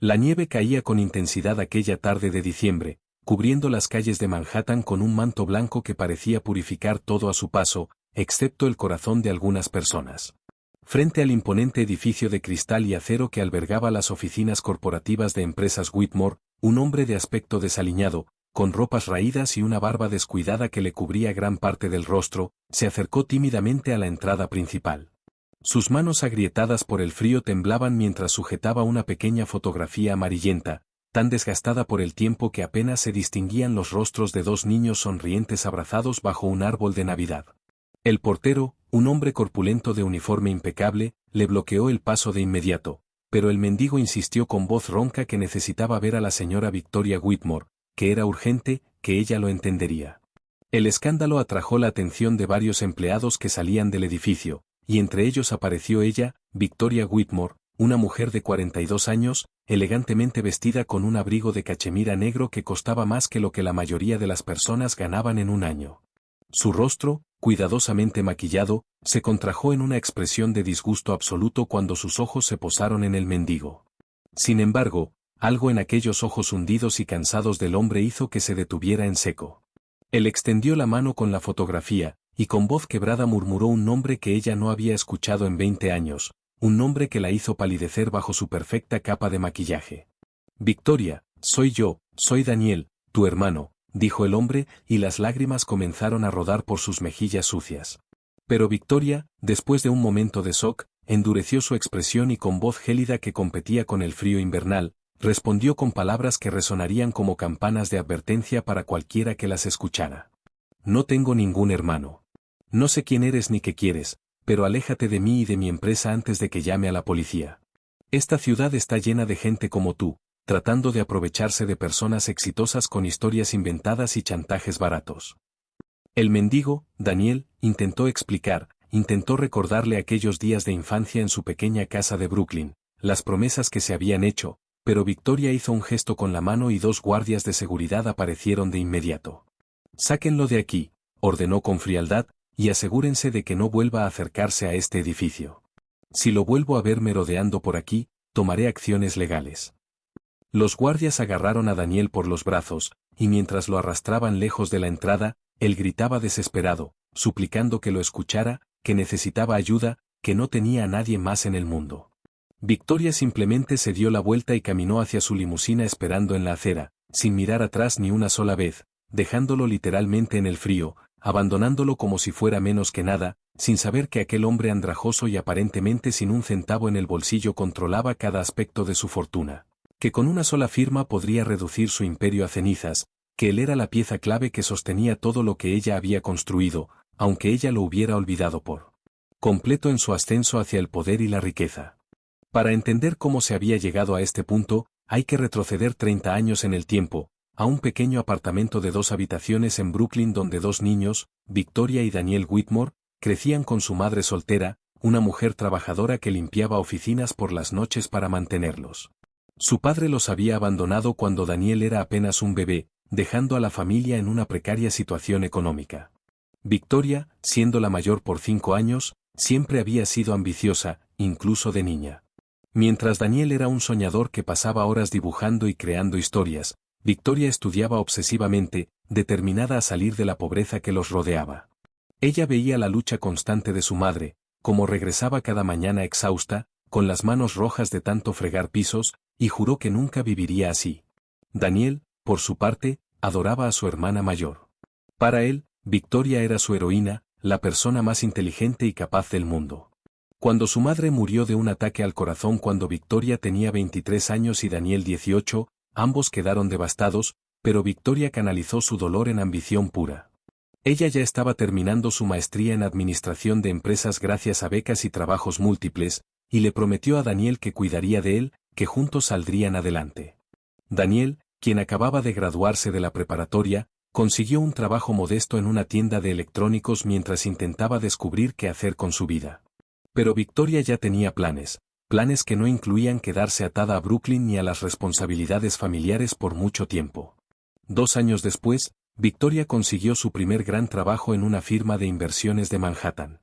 La nieve caía con intensidad aquella tarde de diciembre, cubriendo las calles de Manhattan con un manto blanco que parecía purificar todo a su paso, excepto el corazón de algunas personas. Frente al imponente edificio de cristal y acero que albergaba las oficinas corporativas de empresas Whitmore, un hombre de aspecto desaliñado, con ropas raídas y una barba descuidada que le cubría gran parte del rostro, se acercó tímidamente a la entrada principal. Sus manos agrietadas por el frío temblaban mientras sujetaba una pequeña fotografía amarillenta, tan desgastada por el tiempo que apenas se distinguían los rostros de dos niños sonrientes abrazados bajo un árbol de Navidad. El portero, un hombre corpulento de uniforme impecable, le bloqueó el paso de inmediato, pero el mendigo insistió con voz ronca que necesitaba ver a la señora Victoria Whitmore, que era urgente, que ella lo entendería. El escándalo atrajo la atención de varios empleados que salían del edificio, y entre ellos apareció ella, Victoria Whitmore, una mujer de 42 años, elegantemente vestida con un abrigo de cachemira negro que costaba más que lo que la mayoría de las personas ganaban en un año. Su rostro, cuidadosamente maquillado, se contrajo en una expresión de disgusto absoluto cuando sus ojos se posaron en el mendigo. Sin embargo, algo en aquellos ojos hundidos y cansados del hombre hizo que se detuviera en seco. Él extendió la mano con la fotografía, y con voz quebrada murmuró un nombre que ella no había escuchado en 20 años, un nombre que la hizo palidecer bajo su perfecta capa de maquillaje. Victoria, soy yo, soy Daniel, tu hermano, dijo el hombre, y las lágrimas comenzaron a rodar por sus mejillas sucias. Pero Victoria, después de un momento de shock, endureció su expresión y con voz gélida que competía con el frío invernal, respondió con palabras que resonarían como campanas de advertencia para cualquiera que las escuchara. No tengo ningún hermano. No sé quién eres ni qué quieres, pero aléjate de mí y de mi empresa antes de que llame a la policía. Esta ciudad está llena de gente como tú, tratando de aprovecharse de personas exitosas con historias inventadas y chantajes baratos. El mendigo, Daniel, intentó explicar, intentó recordarle aquellos días de infancia en su pequeña casa de Brooklyn, las promesas que se habían hecho, pero Victoria hizo un gesto con la mano y dos guardias de seguridad aparecieron de inmediato. Sáquenlo de aquí, ordenó con frialdad, y asegúrense de que no vuelva a acercarse a este edificio. Si lo vuelvo a ver merodeando por aquí, tomaré acciones legales. Los guardias agarraron a Daniel por los brazos, y mientras lo arrastraban lejos de la entrada, él gritaba desesperado, suplicando que lo escuchara, que necesitaba ayuda, que no tenía a nadie más en el mundo. Victoria simplemente se dio la vuelta y caminó hacia su limusina esperando en la acera, sin mirar atrás ni una sola vez, dejándolo literalmente en el frío, abandonándolo como si fuera menos que nada, sin saber que aquel hombre andrajoso y aparentemente sin un centavo en el bolsillo controlaba cada aspecto de su fortuna, que con una sola firma podría reducir su imperio a cenizas, que él era la pieza clave que sostenía todo lo que ella había construido, aunque ella lo hubiera olvidado por completo en su ascenso hacia el poder y la riqueza. Para entender cómo se había llegado a este punto, hay que retroceder 30 años en el tiempo, a un pequeño apartamento de 2 habitaciones en Brooklyn donde dos niños, Victoria y Daniel Whitmore, crecían con su madre soltera, una mujer trabajadora que limpiaba oficinas por las noches para mantenerlos. Su padre los había abandonado cuando Daniel era apenas un bebé, dejando a la familia en una precaria situación económica. Victoria, siendo la mayor por 5 años, siempre había sido ambiciosa, incluso de niña. Mientras Daniel era un soñador que pasaba horas dibujando y creando historias, Victoria estudiaba obsesivamente, determinada a salir de la pobreza que los rodeaba. Ella veía la lucha constante de su madre, como regresaba cada mañana exhausta, con las manos rojas de tanto fregar pisos, y juró que nunca viviría así. Daniel, por su parte, adoraba a su hermana mayor. Para él, Victoria era su heroína, la persona más inteligente y capaz del mundo. Cuando su madre murió de un ataque al corazón cuando Victoria tenía 23 años y Daniel 18, ambos quedaron devastados, pero Victoria canalizó su dolor en ambición pura. Ella ya estaba terminando su maestría en administración de empresas gracias a becas y trabajos múltiples, y le prometió a Daniel que cuidaría de él, que juntos saldrían adelante. Daniel, quien acababa de graduarse de la preparatoria, consiguió un trabajo modesto en una tienda de electrónicos mientras intentaba descubrir qué hacer con su vida. Pero Victoria ya tenía planes que no incluían quedarse atada a Brooklyn ni a las responsabilidades familiares por mucho tiempo. 2 años después, Victoria consiguió su primer gran trabajo en una firma de inversiones de Manhattan.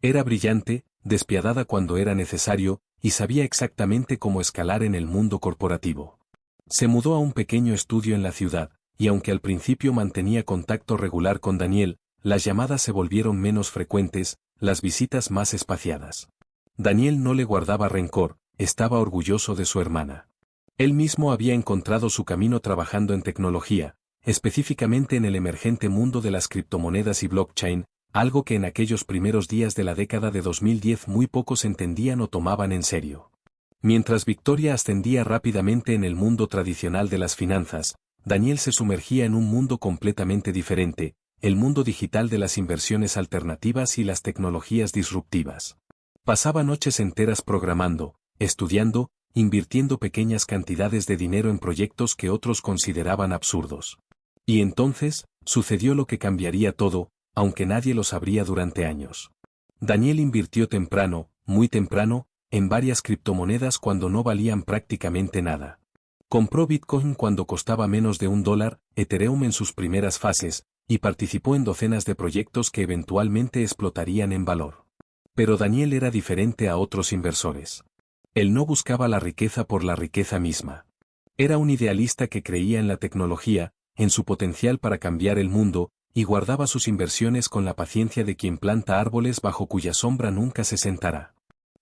Era brillante, despiadada cuando era necesario, y sabía exactamente cómo escalar en el mundo corporativo. Se mudó a un pequeño estudio en la ciudad, y aunque al principio mantenía contacto regular con Daniel, las llamadas se volvieron menos frecuentes, las visitas más espaciadas. Daniel no le guardaba rencor, estaba orgulloso de su hermana. Él mismo había encontrado su camino trabajando en tecnología, específicamente en el emergente mundo de las criptomonedas y blockchain, algo que en aquellos primeros días de la década de 2010 muy pocos entendían o tomaban en serio. Mientras Victoria ascendía rápidamente en el mundo tradicional de las finanzas, Daniel se sumergía en un mundo completamente diferente, el mundo digital de las inversiones alternativas y las tecnologías disruptivas. Pasaba noches enteras programando, estudiando, invirtiendo pequeñas cantidades de dinero en proyectos que otros consideraban absurdos. Y entonces, sucedió lo que cambiaría todo, aunque nadie lo sabría durante años. Daniel invirtió temprano, muy temprano, en varias criptomonedas cuando no valían prácticamente nada. Compró Bitcoin cuando costaba menos de $1, Ethereum en sus primeras fases, y participó en docenas de proyectos que eventualmente explotarían en valor. Pero Daniel era diferente a otros inversores. Él no buscaba la riqueza por la riqueza misma. Era un idealista que creía en la tecnología, en su potencial para cambiar el mundo, y guardaba sus inversiones con la paciencia de quien planta árboles bajo cuya sombra nunca se sentará.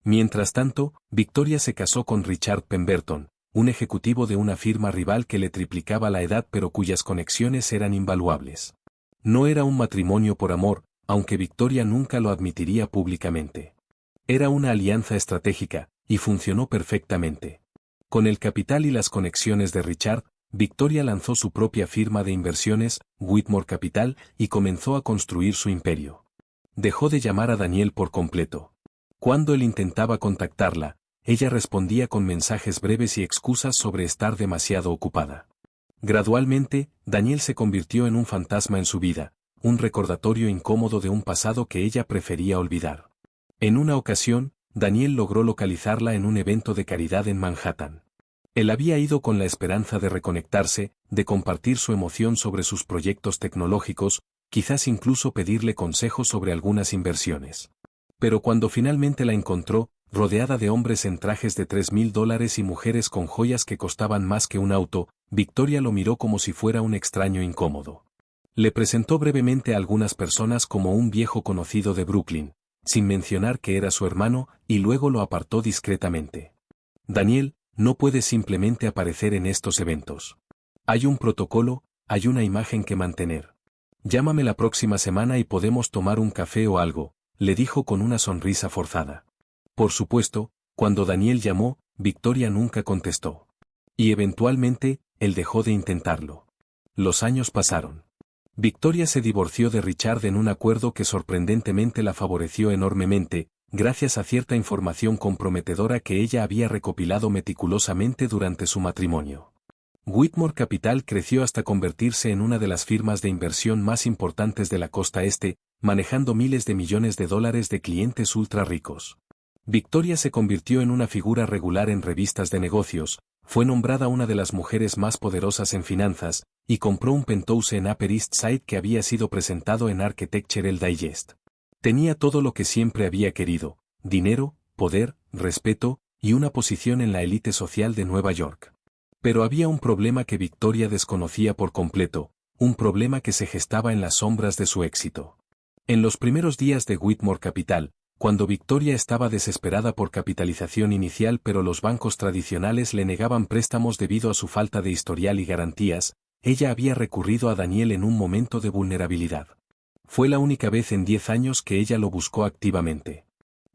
Mientras tanto, Victoria se casó con Richard Pemberton, un ejecutivo de una firma rival que le triplicaba la edad pero cuyas conexiones eran invaluables. No era un matrimonio por amor, aunque Victoria nunca lo admitiría públicamente. Era una alianza estratégica, y funcionó perfectamente. Con el capital y las conexiones de Richard, Victoria lanzó su propia firma de inversiones, Whitmore Capital, y comenzó a construir su imperio. Dejó de llamar a Daniel por completo. Cuando él intentaba contactarla, ella respondía con mensajes breves y excusas sobre estar demasiado ocupada. Gradualmente, Daniel se convirtió en un fantasma en su vida, un recordatorio incómodo de un pasado que ella prefería olvidar. En una ocasión, Daniel logró localizarla en un evento de caridad en Manhattan. Él había ido con la esperanza de reconectarse, de compartir su emoción sobre sus proyectos tecnológicos, quizás incluso pedirle consejos sobre algunas inversiones. Pero cuando finalmente la encontró, rodeada de hombres en trajes de $3,000 y mujeres con joyas que costaban más que un auto, Victoria lo miró como si fuera un extraño incómodo. Le presentó brevemente a algunas personas como un viejo conocido de Brooklyn, sin mencionar que era su hermano, y luego lo apartó discretamente. Daniel, no puedes simplemente aparecer en estos eventos. Hay un protocolo, hay una imagen que mantener. Llámame la próxima semana y podemos tomar un café o algo, le dijo con una sonrisa forzada. Por supuesto, cuando Daniel llamó, Victoria nunca contestó. Y eventualmente, él dejó de intentarlo. Los años pasaron. Victoria se divorció de Richard en un acuerdo que sorprendentemente la favoreció enormemente, gracias a cierta información comprometedora que ella había recopilado meticulosamente durante su matrimonio. Whitmore Capital creció hasta convertirse en una de las firmas de inversión más importantes de la costa este, manejando miles de millones de dólares de clientes ultra ricos. Victoria se convirtió en una figura regular en revistas de negocios, fue nombrada una de las mujeres más poderosas en finanzas, y compró un penthouse en Upper East Side que había sido presentado en Architectural Digest. Tenía todo lo que siempre había querido: dinero, poder, respeto, y una posición en la élite social de Nueva York. Pero había un problema que Victoria desconocía por completo, un problema que se gestaba en las sombras de su éxito. En los primeros días de Whitmore Capital, cuando Victoria estaba desesperada por capitalización inicial pero los bancos tradicionales le negaban préstamos debido a su falta de historial y garantías, ella había recurrido a Daniel en un momento de vulnerabilidad. Fue la única vez en 10 años que ella lo buscó activamente.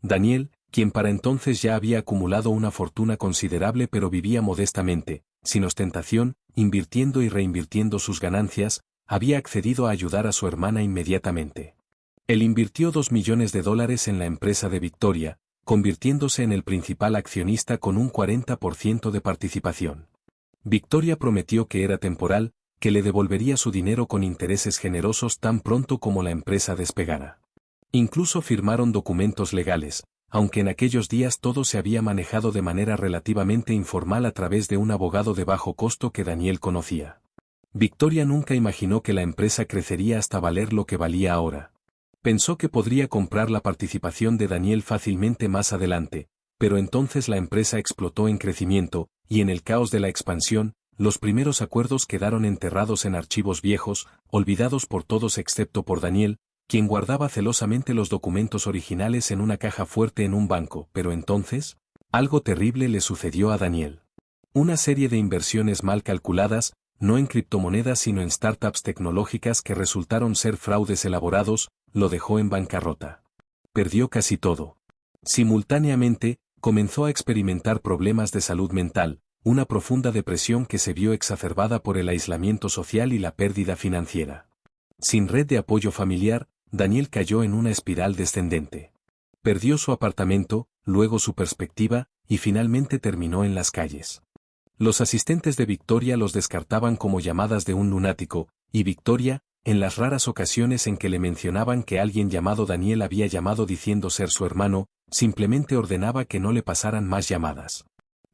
Daniel, quien para entonces ya había acumulado una fortuna considerable pero vivía modestamente, sin ostentación, invirtiendo y reinvirtiendo sus ganancias, había accedido a ayudar a su hermana inmediatamente. Él invirtió $2 millones en la empresa de Victoria, convirtiéndose en el principal accionista con un 40% de participación. Victoria prometió que era temporal, que le devolvería su dinero con intereses generosos tan pronto como la empresa despegara. Incluso firmaron documentos legales, aunque en aquellos días todo se había manejado de manera relativamente informal a través de un abogado de bajo costo que Daniel conocía. Victoria nunca imaginó que la empresa crecería hasta valer lo que valía ahora. Pensó que podría comprar la participación de Daniel fácilmente más adelante, pero entonces la empresa explotó en crecimiento, y en el caos de la expansión, los primeros acuerdos quedaron enterrados en archivos viejos, olvidados por todos excepto por Daniel, quien guardaba celosamente los documentos originales en una caja fuerte en un banco. Pero entonces, algo terrible le sucedió a Daniel. Una serie de inversiones mal calculadas, no en criptomonedas sino en startups tecnológicas que resultaron ser fraudes elaborados, lo dejó en bancarrota. Perdió casi todo. Simultáneamente, comenzó a experimentar problemas de salud mental, una profunda depresión que se vio exacerbada por el aislamiento social y la pérdida financiera. Sin red de apoyo familiar, Daniel cayó en una espiral descendente. Perdió su apartamento, luego su perspectiva, y finalmente terminó en las calles. Los asistentes de Victoria los descartaban como llamadas de un lunático, y Victoria, en las raras ocasiones en que le mencionaban que alguien llamado Daniel había llamado diciendo ser su hermano, simplemente ordenaba que no le pasaran más llamadas.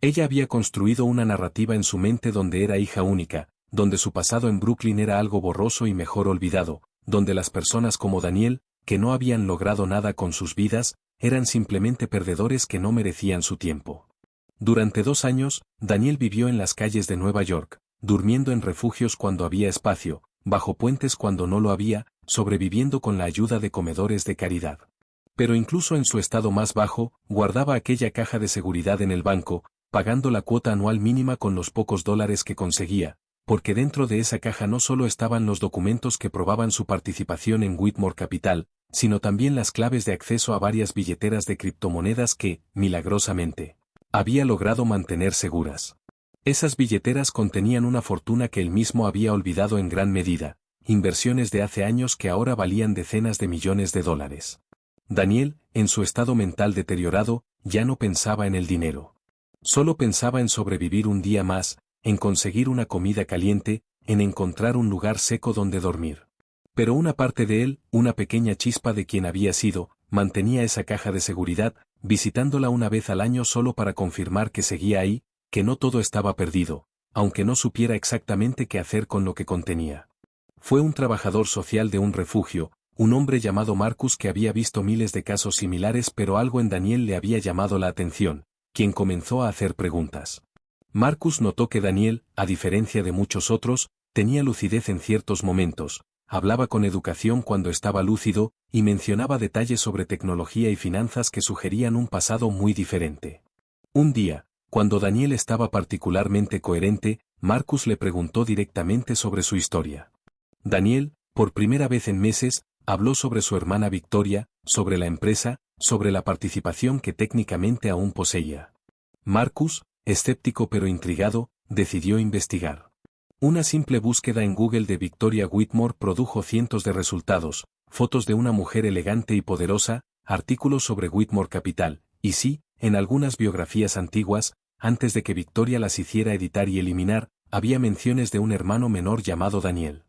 Ella había construido una narrativa en su mente donde era hija única, donde su pasado en Brooklyn era algo borroso y mejor olvidado, donde las personas como Daniel, que no habían logrado nada con sus vidas, eran simplemente perdedores que no merecían su tiempo. Durante 2 años, Daniel vivió en las calles de Nueva York, durmiendo en refugios cuando había espacio, bajo puentes cuando no lo había, sobreviviendo con la ayuda de comedores de caridad. Pero incluso en su estado más bajo, guardaba aquella caja de seguridad en el banco, pagando la cuota anual mínima con los pocos dólares que conseguía, porque dentro de esa caja no solo estaban los documentos que probaban su participación en Whitmore Capital, sino también las claves de acceso a varias billeteras de criptomonedas que, milagrosamente, había logrado mantener seguras. Esas billeteras contenían una fortuna que él mismo había olvidado en gran medida, inversiones de hace años que ahora valían decenas de millones de dólares. Daniel, en su estado mental deteriorado, ya no pensaba en el dinero. Solo pensaba en sobrevivir un día más, en conseguir una comida caliente, en encontrar un lugar seco donde dormir. Pero una parte de él, una pequeña chispa de quien había sido, mantenía esa caja de seguridad, visitándola una vez al año solo para confirmar que seguía ahí, que no todo estaba perdido, aunque no supiera exactamente qué hacer con lo que contenía. Fue un trabajador social de un refugio, un hombre llamado Marcus que había visto miles de casos similares, pero algo en Daniel le había llamado la atención, quien comenzó a hacer preguntas. Marcus notó que Daniel, a diferencia de muchos otros, tenía lucidez en ciertos momentos, hablaba con educación cuando estaba lúcido, y mencionaba detalles sobre tecnología y finanzas que sugerían un pasado muy diferente. Un día, cuando Daniel estaba particularmente coherente, Marcus le preguntó directamente sobre su historia. Daniel, por primera vez en meses, habló sobre su hermana Victoria, sobre la empresa, sobre la participación que técnicamente aún poseía. Marcus, escéptico pero intrigado, decidió investigar. Una simple búsqueda en Google de Victoria Whitmore produjo cientos de resultados, fotos de una mujer elegante y poderosa, artículos sobre Whitmore Capital, y sí, en algunas biografías antiguas, antes de que Victoria las hiciera editar y eliminar, había menciones de un hermano menor llamado Daniel.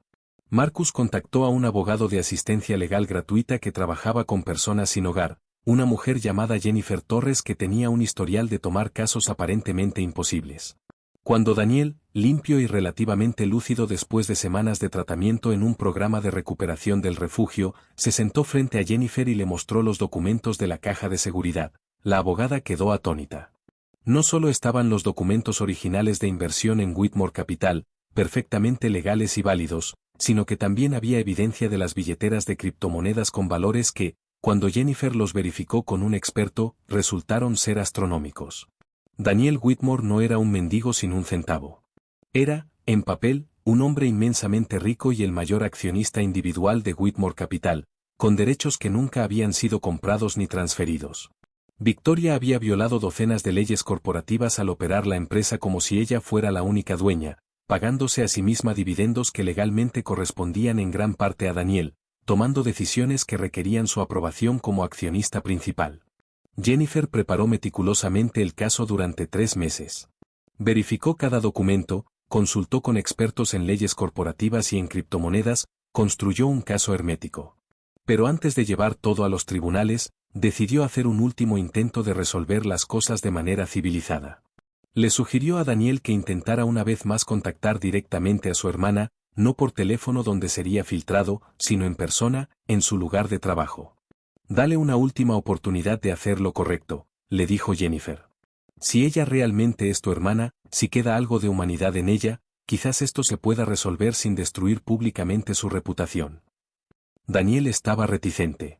Marcus contactó a un abogado de asistencia legal gratuita que trabajaba con personas sin hogar, una mujer llamada Jennifer Torres que tenía un historial de tomar casos aparentemente imposibles. Cuando Daniel, limpio y relativamente lúcido después de semanas de tratamiento en un programa de recuperación del refugio, se sentó frente a Jennifer y le mostró los documentos de la caja de seguridad, la abogada quedó atónita. No solo estaban los documentos originales de inversión en Whitmore Capital, perfectamente legales y válidos, sino que también había evidencia de las billeteras de criptomonedas con valores que, cuando Jennifer los verificó con un experto, resultaron ser astronómicos. Daniel Whitmore no era un mendigo sin un centavo. Era, en papel, un hombre inmensamente rico y el mayor accionista individual de Whitmore Capital, con derechos que nunca habían sido comprados ni transferidos. Victoria había violado docenas de leyes corporativas al operar la empresa como si ella fuera la única dueña, pagándose a sí misma dividendos que legalmente correspondían en gran parte a Daniel, tomando decisiones que requerían su aprobación como accionista principal. Jennifer preparó meticulosamente el caso durante 3 meses. Verificó cada documento, consultó con expertos en leyes corporativas y en criptomonedas, construyó un caso hermético. Pero antes de llevar todo a los tribunales, decidió hacer un último intento de resolver las cosas de manera civilizada. Le sugirió a Daniel que intentara una vez más contactar directamente a su hermana, no por teléfono donde sería filtrado, sino en persona, en su lugar de trabajo. Dale una última oportunidad de hacer lo correcto, le dijo Jennifer. Si ella realmente es tu hermana, si queda algo de humanidad en ella, quizás esto se pueda resolver sin destruir públicamente su reputación. Daniel estaba reticente.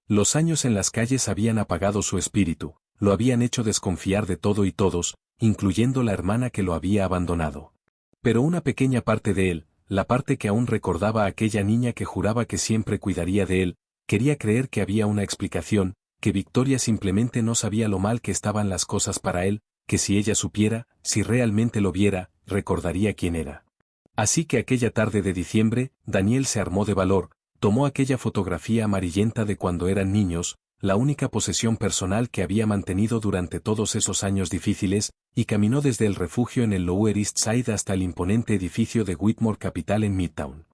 Los años en las calles habían apagado su espíritu, lo habían hecho desconfiar de todo y todos, incluyendo la hermana que lo había abandonado. Pero una pequeña parte de él, la parte que aún recordaba a aquella niña que juraba que siempre cuidaría de él, quería creer que había una explicación, que Victoria simplemente no sabía lo mal que estaban las cosas para él, que si ella supiera, si realmente lo viera, recordaría quién era. Así que aquella tarde de diciembre, Daniel se armó de valor, tomó aquella fotografía amarillenta de cuando eran niños, la única posesión personal que había mantenido durante todos esos años difíciles, y caminó desde el refugio en el Lower East Side hasta el imponente edificio de Whitmore Capital en Midtown.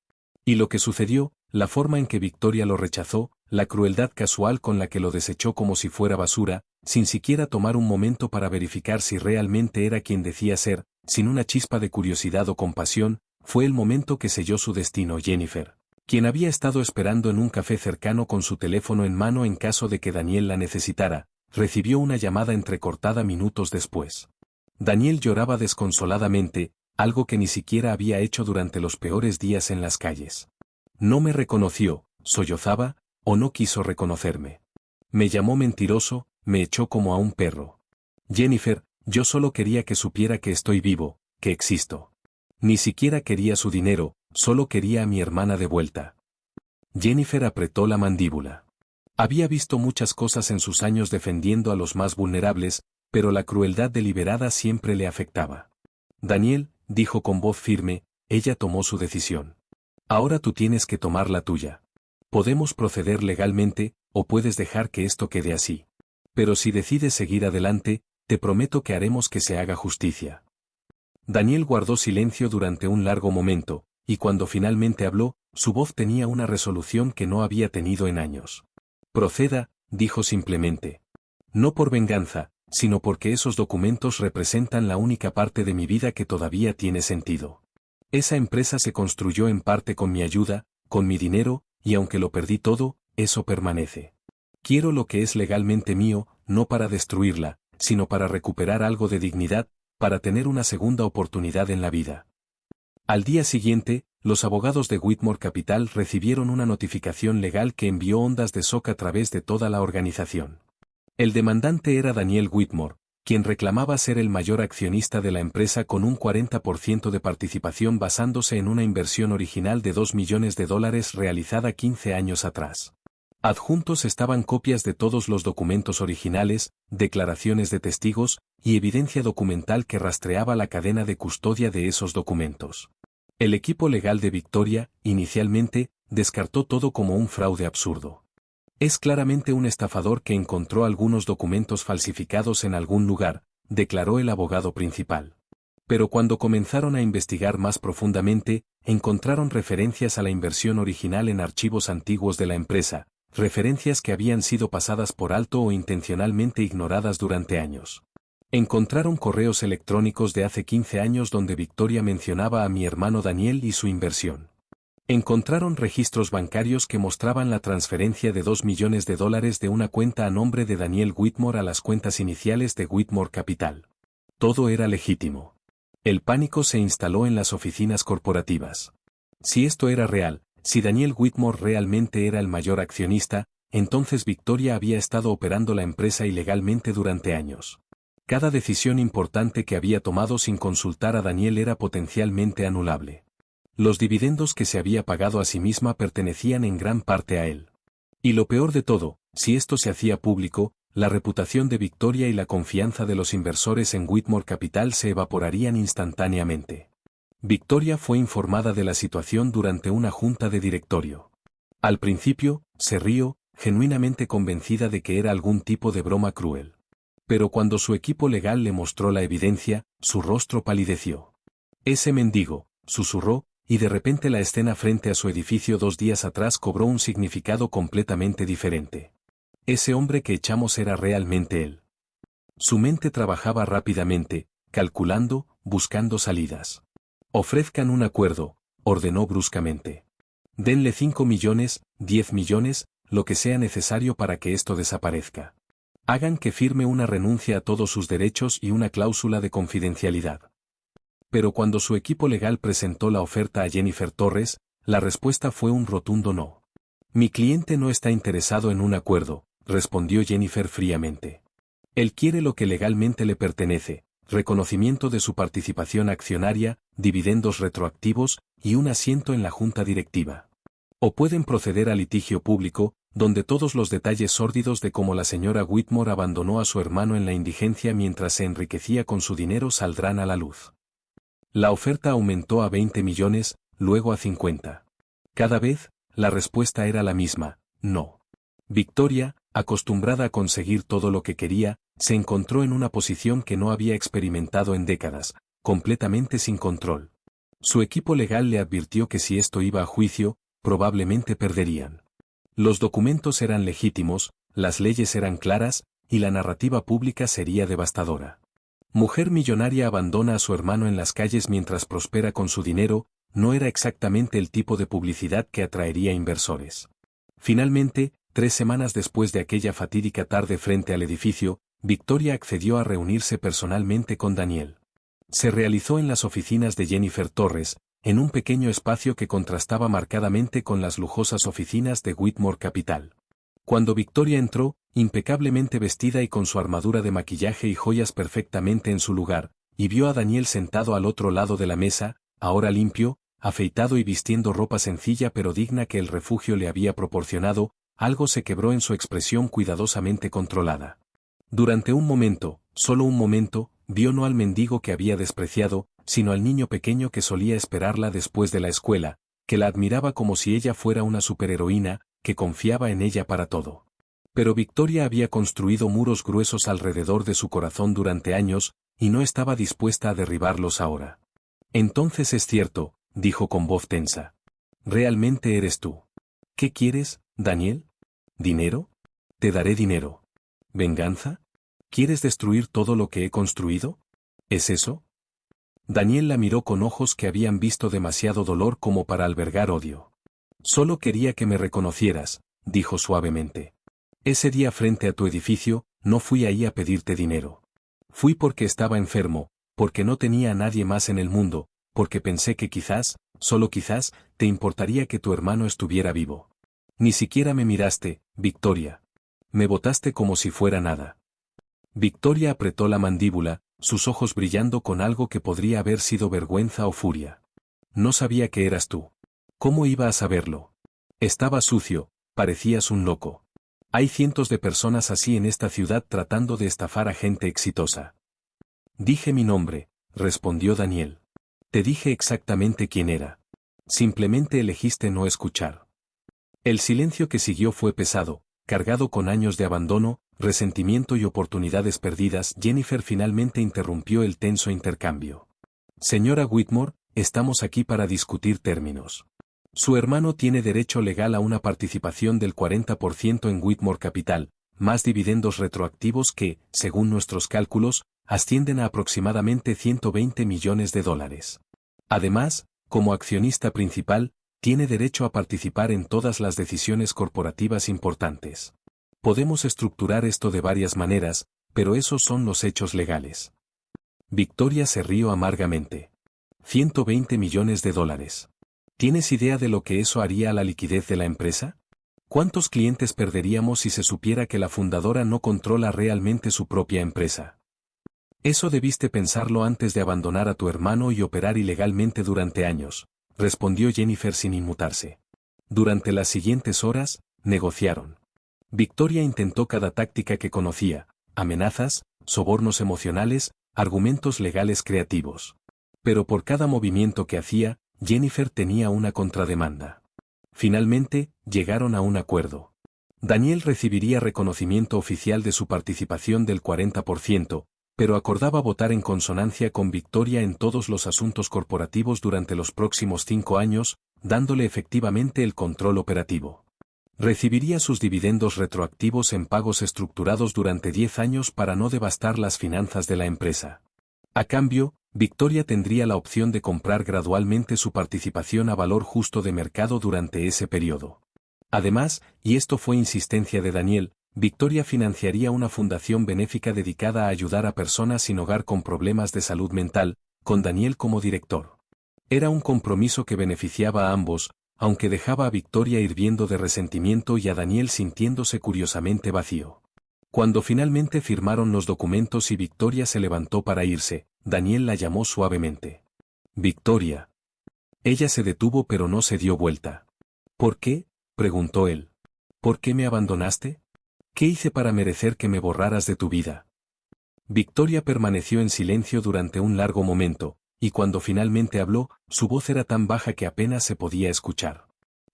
Y lo que sucedió, la forma en que Victoria lo rechazó, la crueldad casual con la que lo desechó como si fuera basura, sin siquiera tomar un momento para verificar si realmente era quien decía ser, sin una chispa de curiosidad o compasión, fue el momento que selló su destino. Jennifer, quien había estado esperando en un café cercano con su teléfono en mano en caso de que Daniel la necesitara, recibió una llamada entrecortada minutos después. Daniel lloraba desconsoladamente, algo que ni siquiera había hecho durante los peores días en las calles. No me reconoció, sollozaba, o no quiso reconocerme. Me llamó mentiroso, me echó como a un perro. Jennifer, yo solo quería que supiera que estoy vivo, que existo. Ni siquiera quería su dinero, solo quería a mi hermana de vuelta. Jennifer apretó la mandíbula. Había visto muchas cosas en sus años defendiendo a los más vulnerables, pero la crueldad deliberada siempre le afectaba. Daniel, dijo con voz firme, ella tomó su decisión. Ahora tú tienes que tomar la tuya. Podemos proceder legalmente, o puedes dejar que esto quede así. Pero si decides seguir adelante, te prometo que haremos que se haga justicia. Daniel guardó silencio durante un largo momento, y cuando finalmente habló, su voz tenía una resolución que no había tenido en años. Proceda, dijo simplemente. No por venganza, sino porque esos documentos representan la única parte de mi vida que todavía tiene sentido. Esa empresa se construyó en parte con mi ayuda, con mi dinero, y aunque lo perdí todo, eso permanece. Quiero lo que es legalmente mío, no para destruirla, sino para recuperar algo de dignidad, para tener una segunda oportunidad en la vida. Al día siguiente, los abogados de Whitmore Capital recibieron una notificación legal que envió ondas de shock a través de toda la organización. El demandante era Daniel Whitmore, quien reclamaba ser el mayor accionista de la empresa con un 40% de participación basándose en una inversión original de $2 millones realizada 15 años atrás. Adjuntos estaban copias de todos los documentos originales, declaraciones de testigos, y evidencia documental que rastreaba la cadena de custodia de esos documentos. El equipo legal de Victoria, inicialmente, descartó todo como un fraude absurdo. Es claramente un estafador que encontró algunos documentos falsificados en algún lugar, declaró el abogado principal. Pero cuando comenzaron a investigar más profundamente, encontraron referencias a la inversión original en archivos antiguos de la empresa, referencias que habían sido pasadas por alto o intencionalmente ignoradas durante años. Encontraron correos electrónicos de hace 15 años donde Victoria mencionaba a mi hermano Daniel y su inversión. Encontraron registros bancarios que mostraban la transferencia de $2 millones de una cuenta a nombre de Daniel Whitmore a las cuentas iniciales de Whitmore Capital. Todo era legítimo. El pánico se instaló en las oficinas corporativas. Si esto era real, si Daniel Whitmore realmente era el mayor accionista, entonces Victoria había estado operando la empresa ilegalmente durante años. Cada decisión importante que había tomado sin consultar a Daniel era potencialmente anulable. Los dividendos que se había pagado a sí misma pertenecían en gran parte a él. Y lo peor de todo, si esto se hacía público, la reputación de Victoria y la confianza de los inversores en Whitmore Capital se evaporarían instantáneamente. Victoria fue informada de la situación durante una junta de directorio. Al principio, se rió, genuinamente convencida de que era algún tipo de broma cruel. Pero cuando su equipo legal le mostró la evidencia, su rostro palideció. Ese mendigo, susurró, y de repente la escena frente a su edificio 2 días atrás cobró un significado completamente diferente. Ese hombre que echamos era realmente él. Su mente trabajaba rápidamente, calculando, buscando salidas. Ofrezcan un acuerdo, ordenó bruscamente. Denle 5 millones, 10 millones, lo que sea necesario para que esto desaparezca. Hagan que firme una renuncia a todos sus derechos y una cláusula de confidencialidad. Pero cuando su equipo legal presentó la oferta a Jennifer Torres, la respuesta fue un rotundo no. Mi cliente no está interesado en un acuerdo, respondió Jennifer fríamente. Él quiere lo que legalmente le pertenece, reconocimiento de su participación accionaria, dividendos retroactivos y un asiento en la junta directiva. O pueden proceder a litigio público, donde todos los detalles sórdidos de cómo la señora Whitmore abandonó a su hermano en la indigencia mientras se enriquecía con su dinero saldrán a la luz. La oferta aumentó a 20 millones, luego a 50. Cada vez, la respuesta era la misma, no. Victoria, acostumbrada a conseguir todo lo que quería, se encontró en una posición que no había experimentado en décadas, completamente sin control. Su equipo legal le advirtió que si esto iba a juicio, probablemente perderían. Los documentos eran legítimos, las leyes eran claras, y la narrativa pública sería devastadora. Mujer millonaria abandona a su hermano en las calles mientras prospera con su dinero, no era exactamente el tipo de publicidad que atraería inversores. Finalmente, 3 semanas después de aquella fatídica tarde frente al edificio, Victoria accedió a reunirse personalmente con Daniel. Se realizó en las oficinas de Jennifer Torres, en un pequeño espacio que contrastaba marcadamente con las lujosas oficinas de Whitmore Capital. Cuando Victoria entró, impecablemente vestida y con su armadura de maquillaje y joyas perfectamente en su lugar, y vio a Daniel sentado al otro lado de la mesa, ahora limpio, afeitado y vistiendo ropa sencilla pero digna que el refugio le había proporcionado, algo se quebró en su expresión cuidadosamente controlada. Durante un momento, solo un momento, vio no al mendigo que había despreciado, sino al niño pequeño que solía esperarla después de la escuela, que la admiraba como si ella fuera una superheroína, que confiaba en ella para todo. Pero Victoria había construido muros gruesos alrededor de su corazón durante años, y no estaba dispuesta a derribarlos ahora. Entonces es cierto, dijo con voz tensa. Realmente eres tú. ¿Qué quieres, Daniel? ¿Dinero? Te daré dinero. ¿Venganza? ¿Quieres destruir todo lo que he construido? ¿Es eso? Daniel la miró con ojos que habían visto demasiado dolor como para albergar odio. Solo quería que me reconocieras, dijo suavemente. Ese día frente a tu edificio, no fui ahí a pedirte dinero. Fui porque estaba enfermo, porque no tenía a nadie más en el mundo, porque pensé que quizás, solo quizás, te importaría que tu hermano estuviera vivo. Ni siquiera me miraste, Victoria. Me botaste como si fuera nada. Victoria apretó la mandíbula, sus ojos brillando con algo que podría haber sido vergüenza o furia. No sabía que eras tú. ¿Cómo iba a saberlo? Estaba sucio, parecías un loco. Hay cientos de personas así en esta ciudad tratando de estafar a gente exitosa. Dije mi nombre, respondió Daniel. Te dije exactamente quién era. Simplemente elegiste no escuchar. El silencio que siguió fue pesado, cargado con años de abandono, resentimiento y oportunidades perdidas. Jennifer finalmente interrumpió el tenso intercambio. Señora Whitmore, estamos aquí para discutir términos. Su hermano tiene derecho legal a una participación del 40% en Whitmore Capital, más dividendos retroactivos que, según nuestros cálculos, ascienden a aproximadamente 120 millones de dólares. Además, como accionista principal, tiene derecho a participar en todas las decisiones corporativas importantes. Podemos estructurar esto de varias maneras, pero esos son los hechos legales. Victoria se rió amargamente. 120 millones de dólares. ¿Tienes idea de lo que eso haría a la liquidez de la empresa? ¿Cuántos clientes perderíamos si se supiera que la fundadora no controla realmente su propia empresa? Eso debiste pensarlo antes de abandonar a tu hermano y operar ilegalmente durante años, respondió Jennifer sin inmutarse. Durante las siguientes horas, negociaron. Victoria intentó cada táctica que conocía, amenazas, sobornos emocionales, argumentos legales creativos. Pero por cada movimiento que hacía, Jennifer tenía una contrademanda. Finalmente, llegaron a un acuerdo. Daniel recibiría reconocimiento oficial de su participación del 40%, pero acordaba votar en consonancia con Victoria en todos los asuntos corporativos durante los próximos 5 años, dándole efectivamente el control operativo. Recibiría sus dividendos retroactivos en pagos estructurados durante 10 años para no devastar las finanzas de la empresa. A cambio, Victoria tendría la opción de comprar gradualmente su participación a valor justo de mercado durante ese periodo. Además, y esto fue insistencia de Daniel, Victoria financiaría una fundación benéfica dedicada a ayudar a personas sin hogar con problemas de salud mental, con Daniel como director. Era un compromiso que beneficiaba a ambos, aunque dejaba a Victoria hirviendo de resentimiento y a Daniel sintiéndose curiosamente vacío. Cuando finalmente firmaron los documentos y Victoria se levantó para irse, Daniel la llamó suavemente. Victoria. Ella se detuvo pero no se dio vuelta. ¿Por qué?, preguntó él. ¿Por qué me abandonaste? ¿Qué hice para merecer que me borraras de tu vida? Victoria permaneció en silencio durante un largo momento, y cuando finalmente habló, su voz era tan baja que apenas se podía escuchar.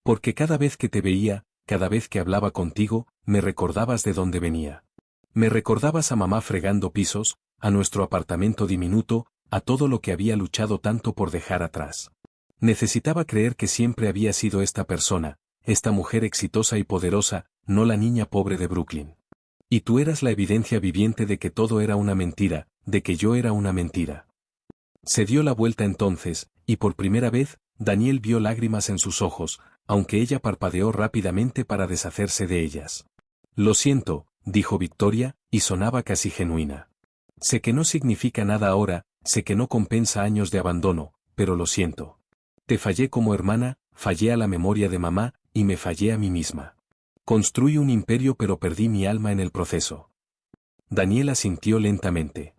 Porque cada vez que te veía, cada vez que hablaba contigo, me recordabas de dónde venía. Me recordabas a mamá fregando pisos, a nuestro apartamento diminuto, a todo lo que había luchado tanto por dejar atrás. Necesitaba creer que siempre había sido esta persona, esta mujer exitosa y poderosa, no la niña pobre de Brooklyn. Y tú eras la evidencia viviente de que todo era una mentira, de que yo era una mentira. Se dio la vuelta entonces, y por primera vez, Daniel vio lágrimas en sus ojos, aunque ella parpadeó rápidamente para deshacerse de ellas. Lo siento, dijo Victoria, y sonaba casi genuina. Sé que no significa nada ahora, sé que no compensa años de abandono, pero lo siento. Te fallé como hermana, fallé a la memoria de mamá, y me fallé a mí misma. Construí un imperio pero perdí mi alma en el proceso. Daniel asintió lentamente.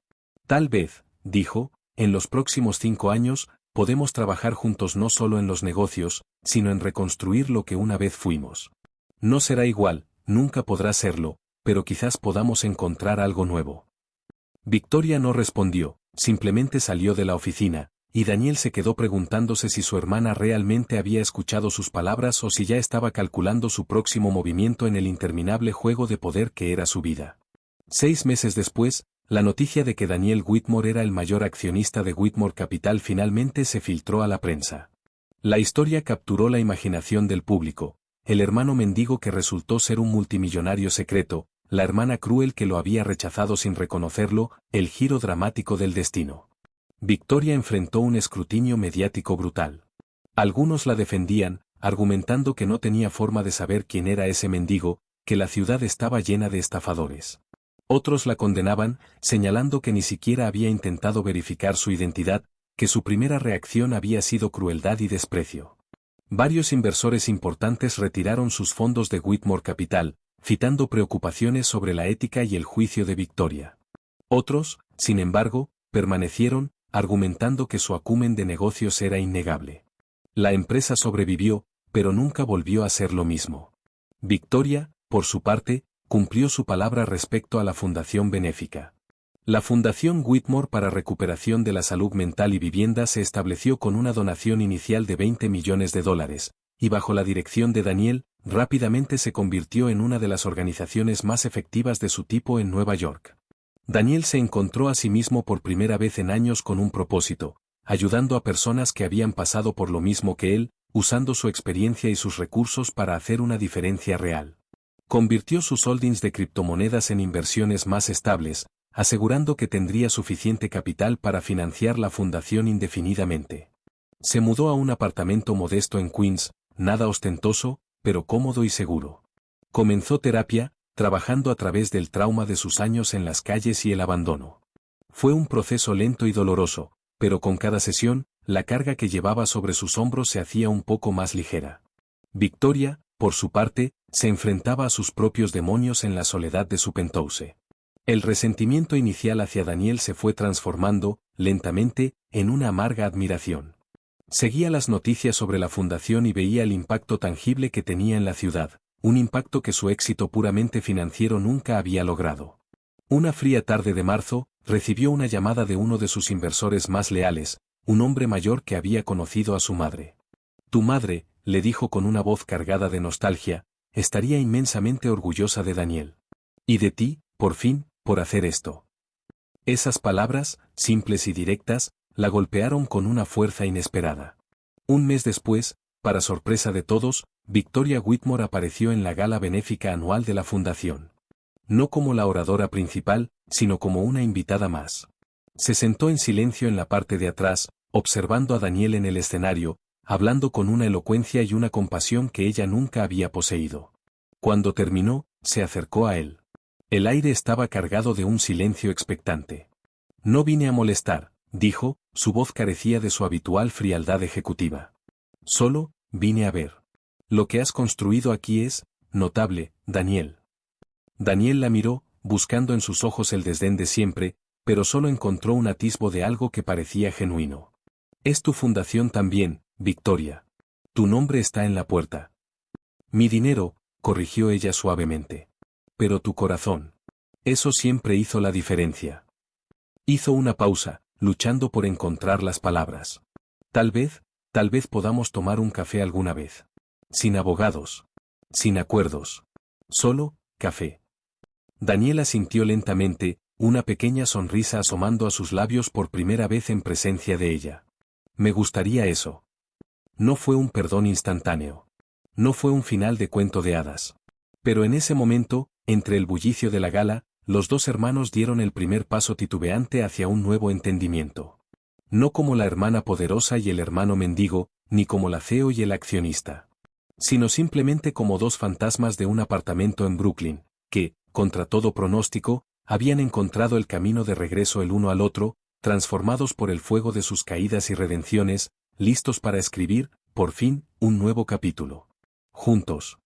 Tal vez, dijo, en los próximos 5 años, podemos trabajar juntos no solo en los negocios, sino en reconstruir lo que una vez fuimos. No será igual, nunca podrá serlo, pero quizás podamos encontrar algo nuevo. Victoria no respondió, simplemente salió de la oficina, y Daniel se quedó preguntándose si su hermana realmente había escuchado sus palabras o si ya estaba calculando su próximo movimiento en el interminable juego de poder que era su vida. 6 meses después, la noticia de que Daniel Whitmore era el mayor accionista de Whitmore Capital finalmente se filtró a la prensa. La historia capturó la imaginación del público, el hermano mendigo que resultó ser un multimillonario secreto, la hermana cruel que lo había rechazado sin reconocerlo, el giro dramático del destino. Victoria enfrentó un escrutinio mediático brutal. Algunos la defendían, argumentando que no tenía forma de saber quién era ese mendigo, que la ciudad estaba llena de estafadores. Otros la condenaban, señalando que ni siquiera había intentado verificar su identidad, que su primera reacción había sido crueldad y desprecio. Varios inversores importantes retiraron sus fondos de Whitmore Capital, citando preocupaciones sobre la ética y el juicio de Victoria. Otros, sin embargo, permanecieron, argumentando que su acumen de negocios era innegable. La empresa sobrevivió, pero nunca volvió a ser lo mismo. Victoria, por su parte, cumplió su palabra respecto a la fundación benéfica. La Fundación Whitmore para Recuperación de la Salud Mental y Vivienda se estableció con una donación inicial de $20 millones, y bajo la dirección de Daniel, rápidamente se convirtió en una de las organizaciones más efectivas de su tipo en Nueva York. Daniel se encontró a sí mismo por primera vez en años con un propósito, ayudando a personas que habían pasado por lo mismo que él, usando su experiencia y sus recursos para hacer una diferencia real. Convirtió sus holdings de criptomonedas en inversiones más estables, asegurando que tendría suficiente capital para financiar la fundación indefinidamente. Se mudó a un apartamento modesto en Queens, nada ostentoso, pero cómodo y seguro. Comenzó terapia, trabajando a través del trauma de sus años en las calles y el abandono. Fue un proceso lento y doloroso, pero con cada sesión, la carga que llevaba sobre sus hombros se hacía un poco más ligera. Victoria, por su parte, se enfrentaba a sus propios demonios en la soledad de su penthouse. El resentimiento inicial hacia Daniel se fue transformando, lentamente, en una amarga admiración. Seguía las noticias sobre la fundación y veía el impacto tangible que tenía en la ciudad, un impacto que su éxito puramente financiero nunca había logrado. Una fría tarde de marzo, recibió una llamada de uno de sus inversores más leales, un hombre mayor que había conocido a su madre. Tu madre, le dijo con una voz cargada de nostalgia, estaría inmensamente orgullosa de Daniel. Y de ti, por fin, por hacer esto. Esas palabras, simples y directas, la golpearon con una fuerza inesperada. Un mes después, para sorpresa de todos, Victoria Whitmore apareció en la gala benéfica anual de la fundación. No como la oradora principal, sino como una invitada más. Se sentó en silencio en la parte de atrás, observando a Daniel en el escenario, hablando con una elocuencia y una compasión que ella nunca había poseído. Cuando terminó, Se acercó a él. El aire estaba cargado de un silencio expectante. No vine a molestar, dijo, su voz carecía de su habitual frialdad ejecutiva. Solo, vine a ver. Lo que has construido aquí es, notable, Daniel. Daniel la miró, buscando en sus ojos el desdén de siempre, pero solo encontró un atisbo de algo que parecía genuino. Es tu fundación también, Victoria. Tu nombre está en la puerta. Mi dinero, corrigió ella suavemente. Pero tu corazón. Eso siempre hizo la diferencia. Hizo una pausa, luchando por encontrar las palabras. Tal vez podamos tomar un café alguna vez. Sin abogados. Sin acuerdos. Solo, café. Daniela sintió lentamente, una pequeña sonrisa asomando a sus labios por primera vez en presencia de ella. Me gustaría eso. No fue un perdón instantáneo. No fue un final de cuento de hadas. Pero en ese momento, entre el bullicio de la gala, los dos hermanos dieron el primer paso titubeante hacia un nuevo entendimiento. No como la hermana poderosa y el hermano mendigo, ni como la CEO y el accionista. Sino simplemente como dos fantasmas de un apartamento en Brooklyn, que, contra todo pronóstico, habían encontrado el camino de regreso el uno al otro, transformados por el fuego de sus caídas y redenciones, listos para escribir, por fin, un nuevo capítulo. Juntos.